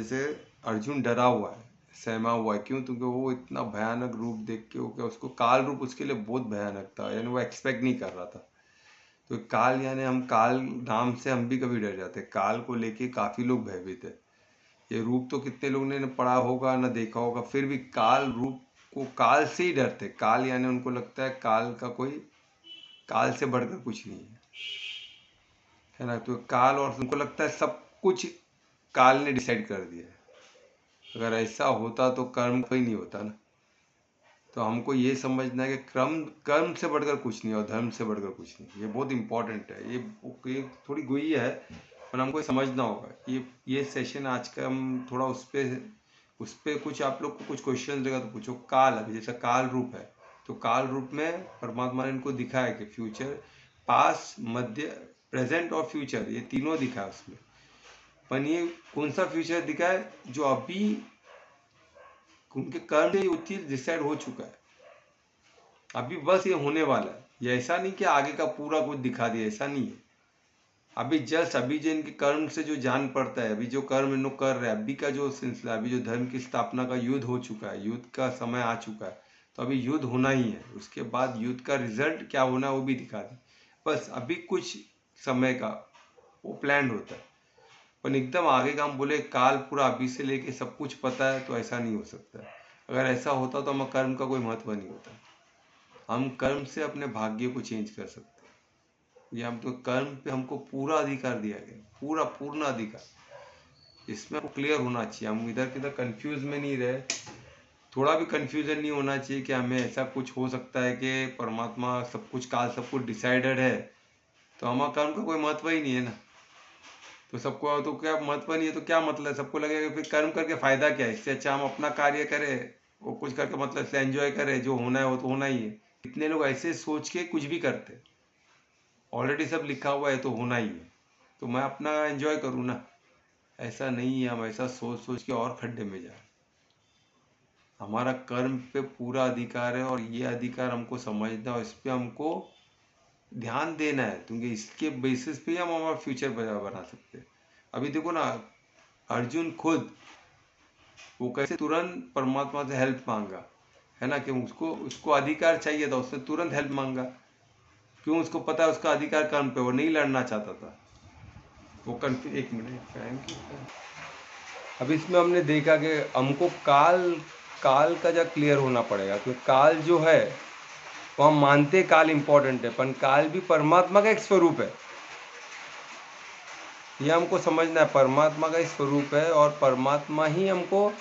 जैसे अर्जुन डरा हुआ है, सहमा हुआ है। क्यों? क्योंकि वो इतना भयानक रूप देख के, वो क्या, उसको काल रूप उसके लिए बहुत भयानक था, यानी वो एक्सपेक्ट नहीं कर रहा था। तो काल, यानी हम काल नाम से हम भी कभी डर जाते हैं। काल को लेके काफी लोग भयभीत है। ये रूप तो कितने लोगों ने न पढ़ा होगा न देखा होगा, फिर भी काल रूप को, काल से ही डरते। काल यानी उनको लगता है काल का कोई, काल से बढ़कर कुछ नहीं है ना। तो काल, और उनको लगता है सब कुछ काल ने डिसाइड कर दिया है। अगर ऐसा होता तो कर्म कोई नहीं होता ना। तो हमको ये समझना है कि कर्म, कर्म से बढ़कर कुछ नहीं और धर्म से बढ़कर कुछ नहीं। ये बहुत इंपॉर्टेंट है। ये थोड़ी गुई है, पर हमको समझना होगा। ये सेशन आज का हम थोड़ा उस पे कुछ आप लोग को कुछ क्वेश्चन देगा तो पूछो। काल, अभी जैसा काल रूप है, तो काल रूप में परमात्मा ने इनको दिखाया कि फ्यूचर, पास्ट, मध्य, प्रेजेंट और फ्यूचर, ये तीनों दिखा है उसमें। पर ये कौन सा फ्यूचर दिखा है? जो अभी उनके कर्म से वो चीज डिसाइड हो चुका है, अभी बस ये होने वाला है। ये ऐसा नहीं कि आगे का पूरा कुछ दिखा दिया, ऐसा नहीं है। अभी जस्ट अभी जो इनके कर्म से जो जान पड़ता है, अभी जो कर्म इन लोग कर रहे हैं, अभी का जो सिलसिला, अभी जो धर्म की स्थापना का युद्ध हो चुका है, युद्ध का समय आ चुका है। तो अभी युद्ध होना ही है, उसके बाद युद्ध का रिजल्ट क्या होना है वो भी दिखा दे। बस अभी कुछ समय का वो प्लान होता है। पर एकदम आगे का हम बोले काल पूरा अभी से लेके सब कुछ पता है, तो ऐसा नहीं हो सकता है। अगर ऐसा होता तो हमें कर्म का कोई महत्व नहीं होता। हम कर्म से अपने भाग्य को चेंज कर सकते हैं। ये हम तो कर्म पे हमको पूरा अधिकार दिया गया, पूरा पूर्ण अधिकार। इसमें हमको क्लियर होना चाहिए, हम इधर किधर कंफ्यूज में नहीं रहे। थोड़ा भी कंफ्यूजन नहीं होना चाहिए कि हमें ऐसा कुछ हो सकता है कि परमात्मा सब कुछ, काल सब कुछ डिसाइडेड है, तो हमारा कर्म का कोई महत्व ही नहीं है ना। तो सबको तो क्या महत्व नहीं है तो क्या मतलब? सबको लगेगा फिर कर्म करके फायदा क्या है? इससे अच्छा हम अपना कार्य करें, वो कुछ करके मतलब से एंजॉय करें, जो होना है वो तो होना ही है। कितने लोग ऐसे सोच के कुछ भी करते, ऑलरेडी सब लिखा हुआ है तो होना ही है, तो मैं अपना एंजॉय करूँ ना। ऐसा नहीं है, हम ऐसा सोच सोच के और खड्डे में जाए। हमारा कर्म पे पूरा अधिकार है, और ये अधिकार हमको समझना है, इस पे हमको ध्यान देना है, क्योंकि इसके बेसिस पे हम हमारा फ्यूचर बना सकते हैं। अभी देखो ना, अर्जुन खुद वो कैसे तुरंत परमात्मा से हेल्प मांगा, है ना, कि उसको उसको अधिकार चाहिए था, उसने तुरंत हेल्प मांगा। क्यों? उसको पता है उसका अधिकार कर्म पे, वो नहीं लड़ना चाहता था। वो कन्फ्यू, एक मिनट, थैंक यू। अब इसमें हमने देखा कि हमको काल, काल का जब क्लियर होना पड़ेगा, क्योंकि काल जो है वो हम मानते काल इंपॉर्टेंट है, पर काल भी परमात्मा का एक स्वरूप है। ये हमको समझना है, परमात्मा का एक स्वरूप है, और परमात्मा ही हमको,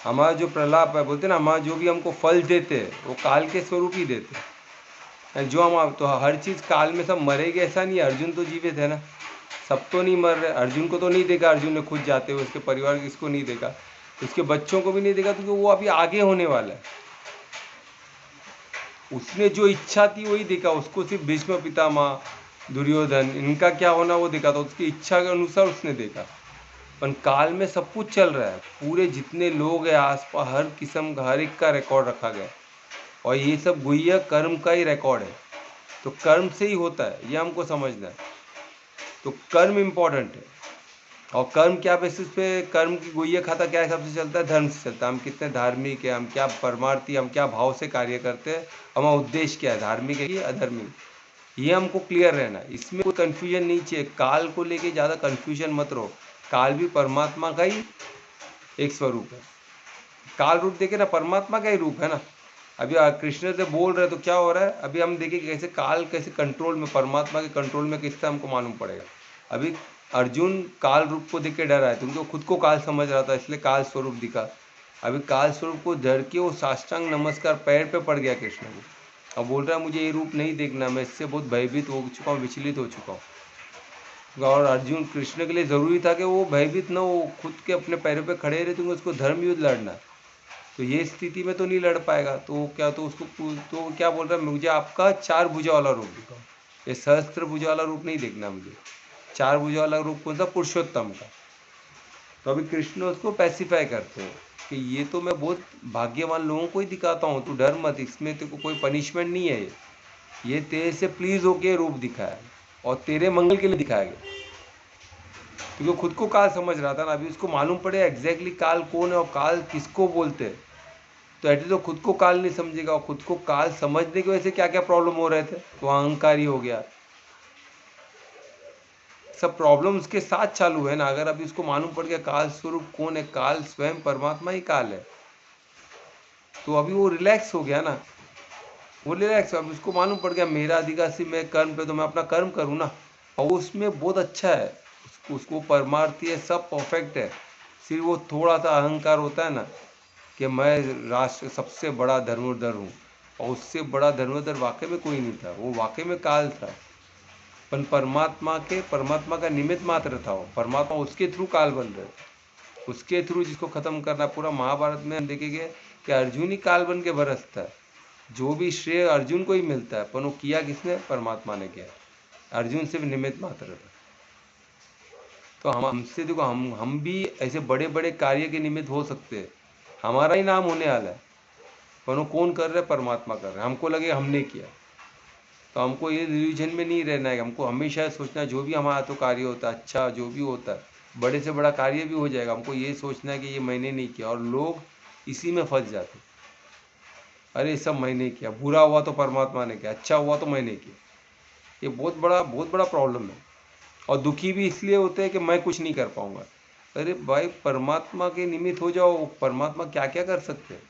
हमारा जो प्रलाप है, बोलते ना, हमारा जो भी हमको फल देते हैं वो काल के स्वरूप ही देते हैं। जो हम, तो हर चीज़ काल में सब मरेगी ऐसा नहीं है। अर्जुन तो जीवित है ना, सब तो नहीं मर रहे। अर्जुन को तो नहीं देखा, अर्जुन ने खुद जाते हुए, उसके परिवार किसको नहीं देखा, उसके बच्चों को भी नहीं देखा, क्योंकि वो अभी आगे होने वाला है। उसने जो इच्छा थी वही देखा, उसको सिर्फ भीष्म पितामह, दुर्योधन, इनका क्या होना वो देखा था, उसकी इच्छा के अनुसार उसने देखा। पर काल में सब कुछ चल रहा है, पूरे जितने लोग हैं आसपास, हर किस्म का, हर एक का रिकॉर्ड रखा गया, और ये सब गुह्य कर्म का ही रिकॉर्ड है। तो कर्म से ही होता है, ये हमको समझना है। तो कर्म इंपॉर्टेंट है, और कर्म क्या बेसिस पे, कर्म की गुह्य खाता क्या हिसाब से चलता है? धर्म से चलता है। हम कितने धार्मिक है, हम क्या परमार्थी, हम क्या भाव से कार्य करते हैं, हमारा उद्देश्य क्या है, धार्मिक है कि अधर्मिक, ये हमको क्लियर रहना है। इसमें कोई कन्फ्यूजन नहीं चाहिए। काल को लेके ज़्यादा कन्फ्यूजन मत रहो। काल भी परमात्मा का ही एक स्वरूप है। काल रूप देखे ना, परमात्मा का ही रूप है ना। अभी कृष्ण से बोल रहे तो क्या हो रहा है? अभी हम देखें कैसे काल कैसे कंट्रोल में, परमात्मा के कंट्रोल में, किससे हमको मालूम पड़ेगा। अभी अर्जुन काल रूप को देख के डरा है, तुमको खुद को काल समझ रहा था, इसलिए काल स्वरूप दिखा। अभी काल स्वरूप को डर के वो साष्टांग नमस्कार पैर पे पड़ गया कृष्ण को, अब बोल रहा है मुझे ये रूप नहीं देखना, मैं इससे बहुत भयभीत हो चुका हूँ, विचलित हो चुका हूँ। और अर्जुन, कृष्ण के लिए ज़रूरी था कि वो भयभीत न, वो खुद के अपने पैरों पे खड़े रहे, क्योंकि उसको धर्म युद्ध लड़ना है। तो ये स्थिति में तो नहीं लड़ पाएगा, तो क्या, तो उसको तो क्या बोल रहा है, मुझे आपका 4 भुजा वाला रूप दिखाओ, ये सहस्त्र भुजा वाला रूप नहीं देखना मुझे, 4 भुजा वाला रूप कौन सा? पुरुषोत्तम का। तो अभी कृष्ण उसको पैसिफाई करते हैं कि ये तो मैं बहुत भाग्यवान लोगों को ही दिखाता हूँ, तू डर मत, इसमें तेरे को कोई पनिशमेंट नहीं है, ये तेरे से प्लीज होके रूप दिखाया है, और तेरे मंगल के लिए दिखाया गया। क्योंकि वो खुद को काल समझ रहा था ना। अभी उसको मालूम पड़ेगा एग्जैक्टली काल कौन है और काल किसको बोलते हैं, तो एटलीस्ट वो खुद को काल नहीं समझेगा। और खुद को काल समझने की वजह से क्या क्या प्रॉब्लम हो रहे थे, तो अहंकारी हो गया, सब प्रॉब्लम उसके साथ चालू है ना। अगर अभी उसको मालूम पड़ गया काल स्वरूप कौन है, काल स्वयं परमात्मा ही काल है, तो अभी वो रिलैक्स हो गया ना। वो रिलैक्स, अब उसको मालूम पड़ गया मेरा अधिकार सिर्फ मैं कर्म पे, तो मैं अपना कर्म करूँ ना। और उसमें बहुत अच्छा है, उसको परमार्थी है, सब परफेक्ट है। सिर्फ वो थोड़ा सा अहंकार होता है ना कि मैं राष्ट्र सबसे बड़ा धर्मोधर हूँ, और उससे बड़ा धर्मोधर वाकई में कोई नहीं था, वो वाकई में काल था। पर परमात्मा का निमित्त मात्र था वो, परमात्मा उसके थ्रू काल बन रहे थे, उसके थ्रू जिसको खत्म करना। पूरा महाभारत में हम देखेंगे कि अर्जुन ही काल बन के बरसता है, जो भी श्रेय अर्जुन को ही मिलता है, पर वो किया किसने, परमात्मा ने किया। अर्जुन सिर्फ निमित्त मात्र था। तो हमसे देखो, हम भी ऐसे बड़े बड़े कार्य के निमित्त हो सकते हैं, हमारा ही नाम होने वाला है, पर वो कौन कर रहा है, परमात्मा कर रहा है। हमको लगे हमने किया, तो हमको ये रिलीजन में नहीं रहना है। हमको हमेशा सोचना है जो भी हमारा तो कार्य होता है, अच्छा जो भी होता है, बड़े से बड़ा कार्य भी हो जाएगा, हमको ये सोचना है कि ये मैंने नहीं किया। और लोग इसी में फंस जाते, अरे सब मैंने किया, बुरा हुआ तो परमात्मा ने किया, अच्छा हुआ तो मैंने किया। ये बहुत बड़ा प्रॉब्लम है। और दुखी भी इसलिए होते हैं कि मैं कुछ नहीं कर पाऊंगा। अरे भाई, परमात्मा के निमित्त हो जाओ, परमात्मा क्या क्या कर सकते हैं।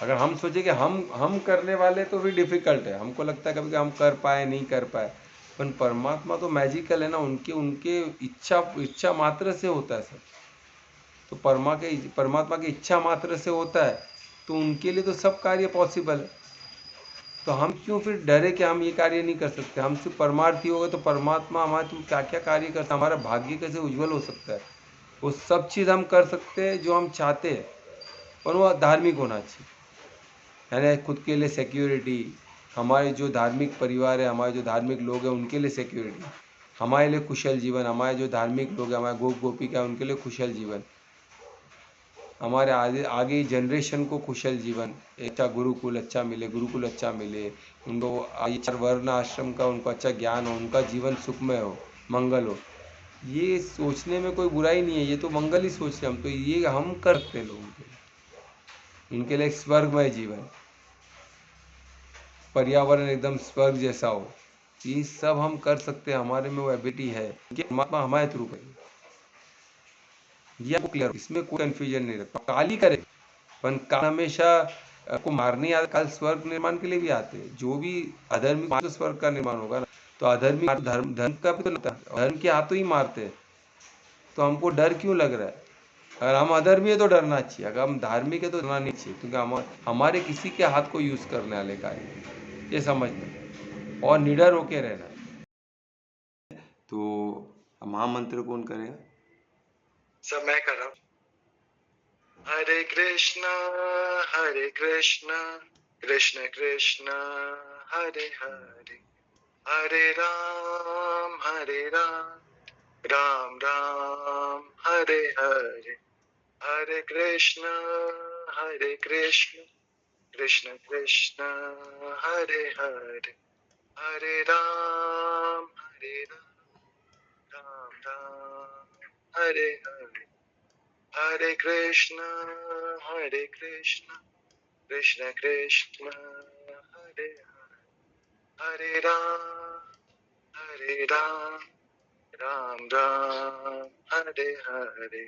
अगर हम सोचे कि हम करने वाले, तो फिर डिफिकल्ट है। हमको लगता है कभी कि हम कर पाए नहीं कर पाए, पर परमात्मा तो मैजिकल है ना। उनके उनके इच्छा मात्र से होता है सब। तो परमात्मा की इच्छा मात्र से होता है, तो उनके लिए तो सब कार्य पॉसिबल है। तो हम क्यों फिर डरे कि हम ये कार्य नहीं कर सकते। हम सिर्फ परमार्थी हो गए तो परमात्मा हमारे तुम क्या क्या कार्य करता है, हमारा भाग्य कैसे उज्जवल हो सकता है। वो सब चीज़ हम कर सकते हैं जो हम चाहते हैं, पर वो धार्मिक होना चाहिए। यानी खुद के लिए सिक्योरिटी, हमारे जो धार्मिक परिवार है, हमारे जो धार्मिक लोग हैं उनके लिए सिक्योरिटी, हमारे लिए कुशल जीवन, हमारे जो धार्मिक लोग हैं, हमारे गोप गोपिका है उनके लिए कुशल जीवन, हमारे आगे जनरेशन को कुशल जीवन, अच्छा गुरुकुल अच्छा मिले, गुरुकुल अच्छा मिले उनको, आचार वर्ण आश्रम का उनको अच्छा ज्ञान हो, उनका जीवन सुखमय हो, मंगल हो। ये सोचने में कोई बुराई नहीं है, ये तो मंगल ही सोच रहे हम, तो ये हम करते हैं लोगों के लिए। उनके लिए एक स्वर्गमय जीवन, पर्यावरण एकदम स्वर्ग जैसा हो, ये सब हम कर सकते हैं। हमारे में वो एबिलिटी है कि परमात्मा हमारे थ्रू करें। ये आपको क्लियर, इसमें कोई कंफ्यूजन नहीं रखता। काल ही करे, पर काल हमेशा को मारने आता, काल स्वर्ग निर्माण के लिए भी आते हैं। जो भी अधर्मिक तो स्वर्ग का निर्माण होगा ना, तो अधर्मिक धर्म धर्म का भी तो लगता है, धर्म के हाथों ही मारते हैं। तो हमको डर क्यों लग रहा है। अगर हम अधर्मी है तो डरना चाहिए, अगर हम धार्मिक है तो डरना नहीं चाहिए, क्योंकि हमारे किसी के हाथ को यूज करने वाले कार्य, ये समझना और निडर होके रहना। तो महामंत्र कौन करेगा। सब मैं कर रहा हूँ। हरे कृष्णा कृष्ण कृष्ण हरे हरे, हरे राम राम राम हरे हरे, हरे कृष्ण कृष्ण कृष्ण हरे हरे, हरे राम राम राम हरे हरे, हरे कृष्ण कृष्ण कृष्ण हरे हरे, हरे राम राम राम हरे हरे।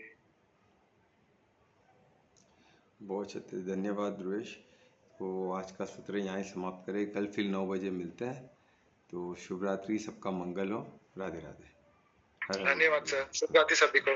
बहुत अच्छे, धन्यवाद ध्रुवेश। तो आज का सत्र यहाँ ही समाप्त करें, कल फिर 9 बजे मिलते हैं। तो शुभ रात्रि, सबका मंगल हो। राधे राधे। धन्यवाद सर, शुभ रात्रि सभी को।